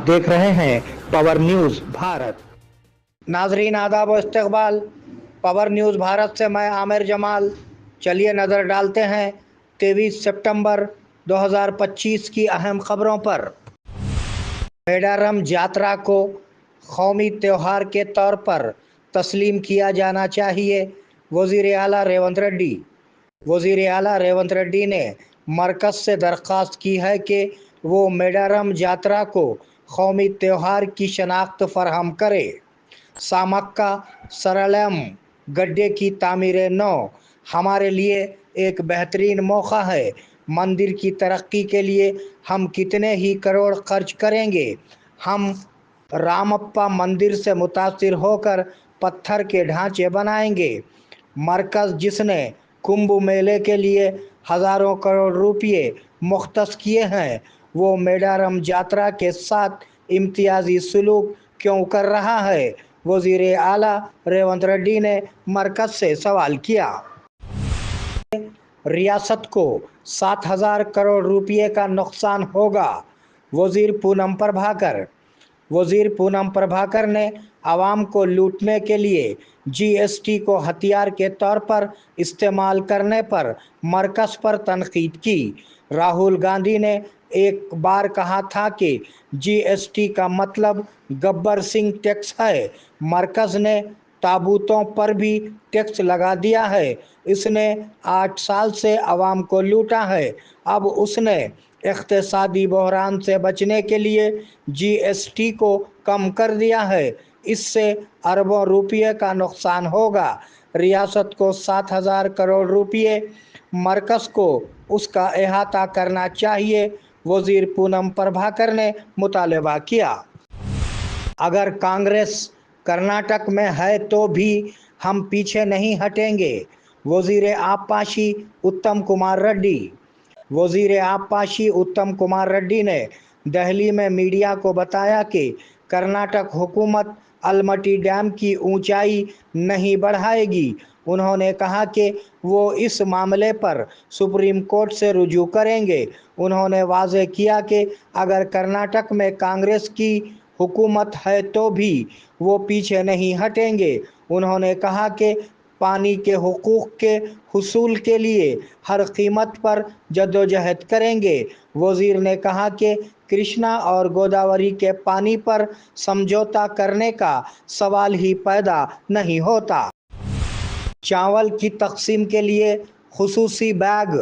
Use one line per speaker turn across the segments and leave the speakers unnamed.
देख रहे हैं पावर न्यूज भारत।
नाजरीन आदाब व इस्तकबाल। पावर न्यूज़ भारत से मैं आमिर जमाल। चलिए नज़र डालते हैं 23 सितंबर 2025 की अहम खबरों पर। मेडारम यात्रा को कौमी त्यौहार के तौर पर तस्लीम किया जाना चाहिए, वज़ीर आला रेवंत रेड्डी। वज़ीर आला रेवंत रेड्डी ने मरकज़ से दरख्वास्त की है कि वो मेडारम यात्रा को कौमी त्यौहार की शनाख्त फराहम करे। सामक्का सरलम गड्ढे की तामीर नौ हमारे लिए एक बेहतरीन मौका है। मंदिर की तरक्की के लिए हम कितने ही करोड़ खर्च करेंगे। हम रामप्पा मंदिर से मुतासिर होकर पत्थर के ढांचे बनाएंगे। मरकज़ जिसने कुंभ मेले के लिए हज़ारों करोड़ रुपये मुख्तस किए हैं, वो मेडारम यात्रा के साथ इम्तियाजी सलूक क्यों कर रहा है? वज़ीर आला रेवंत रेड्डी ने मरकज़ से सवाल किया। रियासत को 7,000 करोड़ रुपये का नुकसान होगा, वज़ीर पूनम प्रभाकर। वज़ीर पूनम प्रभाकर ने आवाम को लूटने के लिए जीएसटी को हथियार के तौर पर इस्तेमाल करने पर मरकज़ पर तनकीद की। राहुल गांधी ने एक बार कहा था कि जीएसटी का मतलब गब्बर सिंह टैक्स है। मरकज़ ने ताबूतों पर भी टैक्स लगा दिया है। इसने 8 साल से आवाम को लूटा है। अब उसने इक़्तिसादी बहरान से बचने के लिए जीएसटी को कम कर दिया है। इससे अरबों रुपये का नुकसान होगा। रियासत को 7,000 करोड़ रुपये, मरकज़ को उसका अहाता करना चाहिए, वज़ीर पूनम प्रभाकर ने मुतालबा किया। अगर कांग्रेस कर्नाटक में है तो भी हम पीछे नहीं हटेंगे, वज़ीर आबपाशी उत्तम कुमार रेड्डी। वज़ीर आबपाशी उत्तम कुमार रेड्डी ने दिल्ली में मीडिया को बताया कि कर्नाटक हुकूमत अलमटी डैम की ऊंचाई नहीं बढ़ाएगी। उन्होंने कहा कि वो इस मामले पर सुप्रीम कोर्ट से रुजू करेंगे। उन्होंने वाज़ेह किया कि अगर कर्नाटक में कांग्रेस की हुकूमत है तो भी वो पीछे नहीं हटेंगे। उन्होंने कहा कि पानी के हुकूक के हुसूल के लिए हर कीमत पर जद्दोजहद करेंगे। वज़ीर ने कहा कि कृष्णा और गोदावरी के पानी पर समझौता करने का सवाल ही पैदा नहीं होता। चावल की तकसीम के लिए खुसूसी बैग।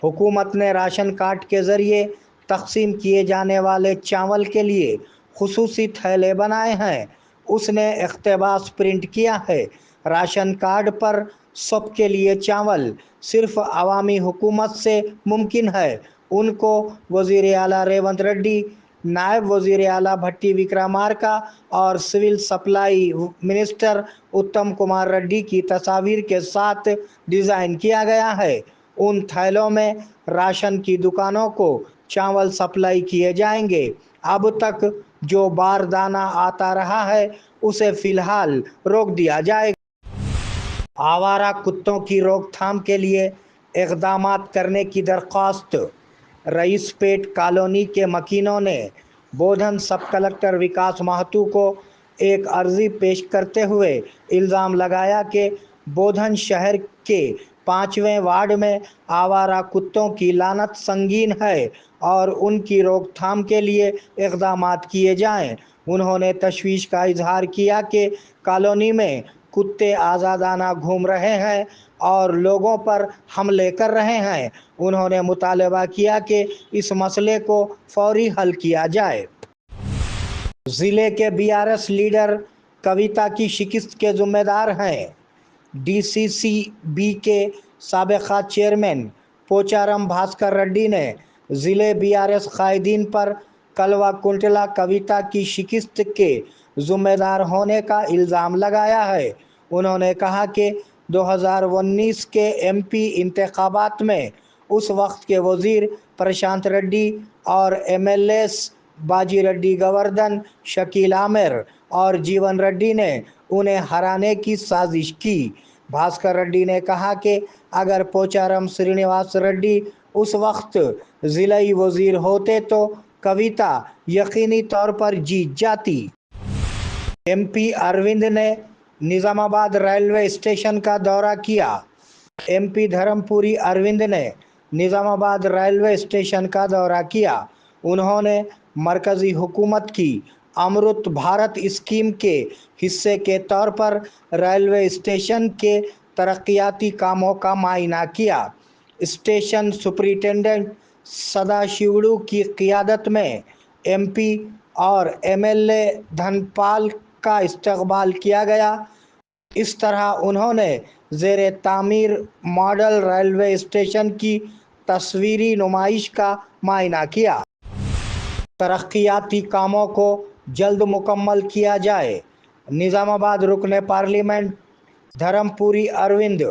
हुकूमत ने राशन कार्ड के ज़रिए तकसीम किए जाने वाले चावल के लिए खुसूसी थैले बनाए हैं। उसने इक़्तिबास प्रिंट किया है। राशन कार्ड पर सबके लिए चावल सिर्फ अवामी हुकूमत से मुमकिन है। उनको वज़ीर आला रेवंत रेड्डी, नायब वज़ीर आला भट्टी विक्रमार्का और सिविल सप्लाई मिनिस्टर उत्तम कुमार रेड्डी की तस्वीर के साथ डिज़ाइन किया गया है। उन थैलों में राशन की दुकानों को चावल सप्लाई किए जाएंगे। अब तक जो बारदाना आता रहा है उसे फ़िलहाल रोक दिया जाएगा। आवारा कुत्तों की रोकथाम के लिए इक़दामात करने की दरख्वास्त। रईसपेट कॉलोनी के मकीनों ने बोधन सब कलेक्टर विकास महतू को एक अर्जी पेश करते हुए इल्ज़ाम लगाया कि बोधन शहर के 5वें वार्ड में आवारा कुत्तों की लानत संगीन है और उनकी रोकथाम के लिए इक़दामात किए जाएं। उन्होंने तशवीश का इजहार किया कि कॉलोनी में कुत्ते आज़ादाना घूम रहे हैं और लोगों पर हमले कर रहे हैं। उन्होंने मुतालबा किया कि इस मसले को फौरी हल किया जाए। ज़िले के बीआरएस लीडर कविता की शिकस्त के ज़िम्मेदार हैं। डीसीसीबी के साबिक़ा चेयरमैन पोचारम भास्कर रेड्डी ने ज़िले बीआरएस कायदीन पर कलवा कुंटला कविता की शिकस्त के ज़िम्मेदार होने का इल्ज़ाम लगाया है। उन्होंने कहा कि 2019 के एमपी इंतखाबात में उस वक्त के वज़ीर प्रशांत रेड्डी और एमएलएस बाजी रेड्डी गोवर्धन, शकील आमिर और जीवन रेड्डी ने उन्हें हराने की साजिश की। भास्कर रेड्डी ने कहा कि अगर पोचारम श्रीनिवास रेड्डी उस वक्त ज़िलाई वज़ीर होते तो कविता यकीनी तौर पर जीत जाती। एमपी अरविंद ने निजामाबाद रेलवे स्टेशन का दौरा किया। एमपी धर्मपुरी अरविंद ने निजामाबाद रेलवे स्टेशन का दौरा किया। उन्होंने मरकजी हुकूमत की अमृत भारत स्कीम के हिस्से के तौर पर रेलवे स्टेशन के तरक्याती कामों का मुआयना किया। स्टेशन सुपरिटेंडेंट सदाशिवड़ू की क़ियादत में एमपी और एमएलए धनपाल का इस्तकबाल किया गया। इस तरह उन्होंने ज़ेरे तामीर मॉडल रेलवे स्टेशन की तस्वीरी नुमाइश का मुआयना किया। तरक्याती कामों को जल्द मुकम्मल किया जाए। निज़ामाबाद रुकने पार्लियामेंट धर्मपुरी अरविंद।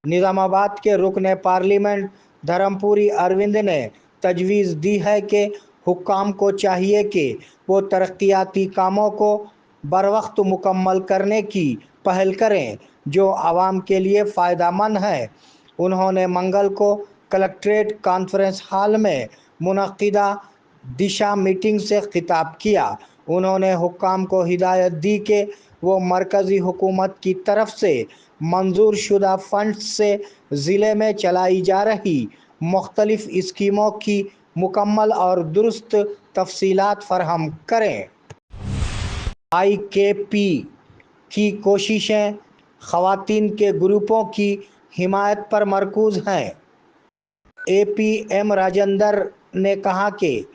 निज़ामाबाद के रुकने पार्लियामेंट धर्मपुरी अरविंद ने तजवीज़ दी है कि हुक्काम को चाहिए कि वो तरक्याती कामों को बरवक्त मुकम्मल करने की पहल करें जो आवाम के लिए फ़ायदेमंद है। उन्होंने मंगल को कलेक्ट्रेट कॉन्फ्रेंस हॉल में मुनक़िदा दिशा मीटिंग से खिताब किया। उन्होंने हुक्काम को हिदायत दी कि वो मरकज़ी हुकूमत की तरफ से मंजूर शुदा फंड से ज़िले में चलाई जा रही मुख्तलिफ स्कीमों की मुकम्मल और दुरुस्त तफसीलात फराहम करें। IKP की कोशिशें ख़वातीन के ग्रुपों की हिमायत पर मरकूज़ हैं। APM राजेंद्र ने कहा कि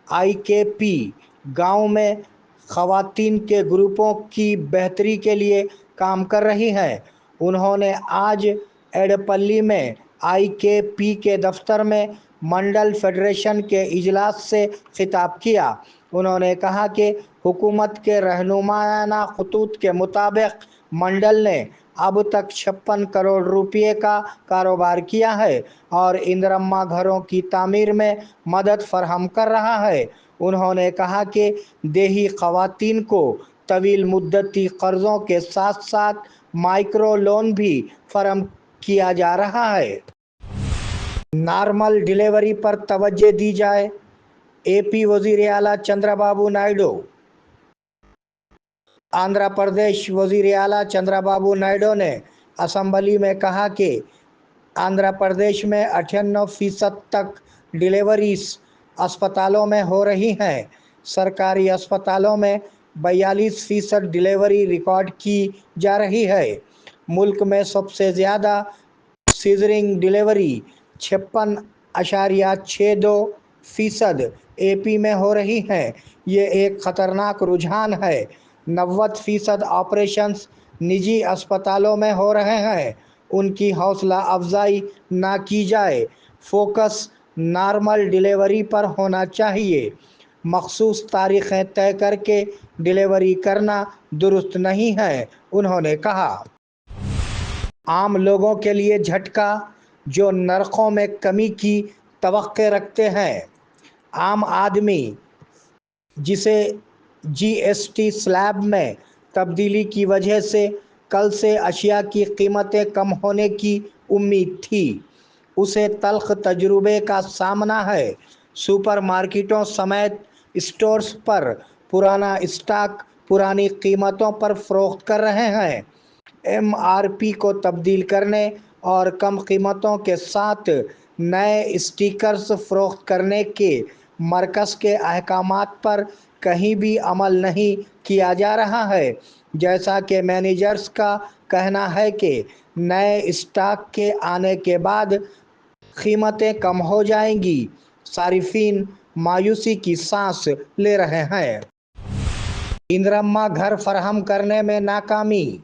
IKP गांव में ख़वातीन के ग्रुपों की बेहतरी के लिए काम कर रही है। उन्होंने आज एडपल्ली में IKP के दफ्तर में मंडल फेडरेशन के इजलास से खिताब किया। उन्होंने कहा कि हुकूमत के रहनुमायाना खतूत के मुताबिक मंडल ने अब तक 56 करोड़ रुपये का कारोबार किया है और इंदिरम्मा घरों की तामीर में मदद फराहम कर रहा है। उन्होंने कहा कि देही ख़वातीन को तवील मुद्दती कर्ज़ों के साथ साथ माइक्रो लोन भी फराहम किया जा रहा है। नॉर्मल डिलीवरी पर तवज्जो दी जाए। AP वज़ीर आला चंद्रबाबू नायडू। आंध्र प्रदेश वज़ीर आला चंद्रबाबू नायडू ने असम्बली में कहा कि आंध्र प्रदेश में 98% तक डिलीवरीज अस्पतालों में हो रही हैं। सरकारी अस्पतालों में 42% डिलीवरी रिकॉर्ड की जा रही है। मुल्क में सबसे ज़्यादा सीजरिंग डिलीवरी 56.62% AP में हो रही हैं। ये एक ख़तरनाक रुझान है। 90% ऑपरेशंस निजी अस्पतालों में हो रहे हैं। उनकी हौसला अफजाई ना की जाए। फोकस नॉर्मल डिलीवरी पर होना चाहिए। मखसूस तारीख़ें तय करके डिलीवरी करना दुरुस्त नहीं है, उन्होंने कहा। आम लोगों के लिए झटका जो नरखों में कमी की तवक्को रखते हैं। आम आदमी जिसे GST स्लैब में तब्दीली की वजह से कल से अशिया की कीमतें कम होने की उम्मीद थी, उसे तल्ख तजुर्बे का सामना है। सुपरमार्केटों समेत स्टोर्स पर पुराना स्टॉक पुरानी कीमतों पर फ़रोख्त कर रहे हैं। MRP को तब्दील करने और कम कीमतों के साथ नए स्टिकर्स फ़रोख्त करने के मरकज़ के अहकामात पर कहीं भी अमल नहीं किया जा रहा है। जैसा कि मैनेजर्स का कहना है कि नए स्टॉक के आने के बाद कीमतें कम हो जाएंगी। सारिफीन मायूसी की सांस ले रहे हैं। इंदिरम्मा घर फराहम करने में नाकामी।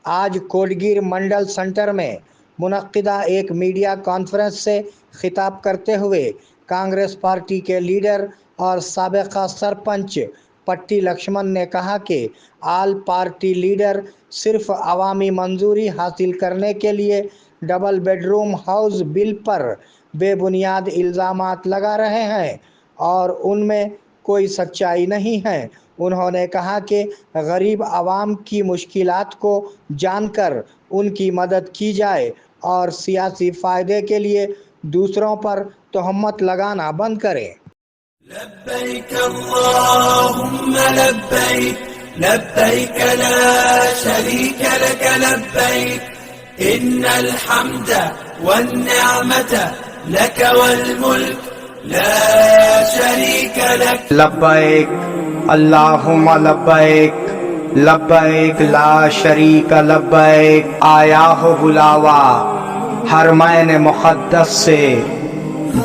आज कोटगीर मंडल सेंटर में मुनक्किदा एक मीडिया कॉन्फ्रेंस से खिताब करते हुए कांग्रेस पार्टी के लीडर और साबिक़ा सरपंच पट्टी लक्ष्मण ने कहा कि आल पार्टी लीडर सिर्फ अवामी मंजूरी हासिल करने के लिए डबल बेडरूम हाउस बिल पर बेबुनियाद इल्ज़ामात लगा रहे हैं और उनमें कोई सच्चाई नहीं है। उन्होंने कहा कि गरीब आवाम की मुश्किलात को जानकर उनकी मदद की जाए और सियासी फ़ायदे के लिए दूसरों पर तोहमत लगाना बंद करें।
لبيك اللهم لبيك لبيك لا شريك لك لبيك إن الحمد والنعمة لك والملك لا شريك لك.
لبیک اللہم لبیک لبیک لا شریک لبیک. آیا ہو بلاوا حرمین مقدس سے،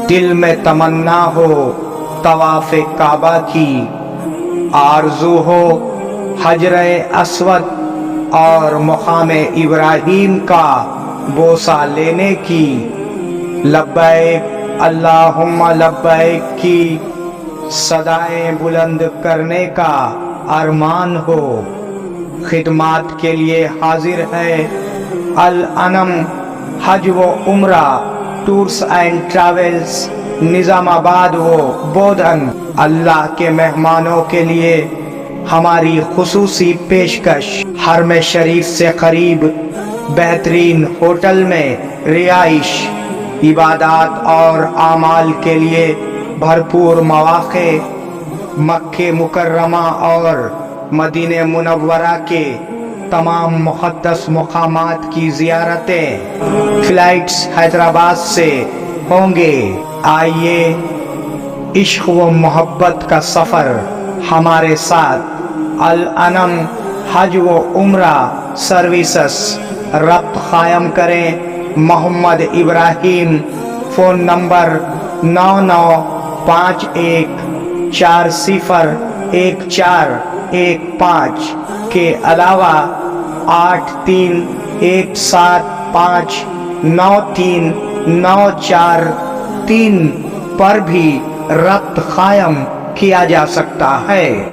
دل میں تمنا ہو طواف کعبہ کی، آرزو ہو حجر اسود اور مقام ابراہیم کا بوسہ لینے کی. لبیک اللہم لبیک کی صدائیں بلند کرنے کا ارمان ہو. خدمات کے لیے حاضر ہے الانم حج و عمرہ ٹورز اینڈ ٹریولز، نظام آباد و بودھن. اللہ کے مہمانوں کے لیے ہماری خصوصی پیشکش، حرم شریف سے قریب بہترین ہوٹل میں رہائش، عبادات اور اعمال کے لیے بھرپور مواقع، مکہ مکرمہ اور مدینہ منورہ کے تمام مقدس مقامات کی زیارتیں. فلائٹس حیدرآباد سے ہوں گے. آئیے عشق و محبت کا سفر ہمارے ساتھ. الانم حج و عمرہ سروسز، ربط قائم کریں محمد ابراہیم. فون نمبر 9951401415 کے علاوہ 8317593943 پر بھی ربط قائم کیا جا سکتا ہے.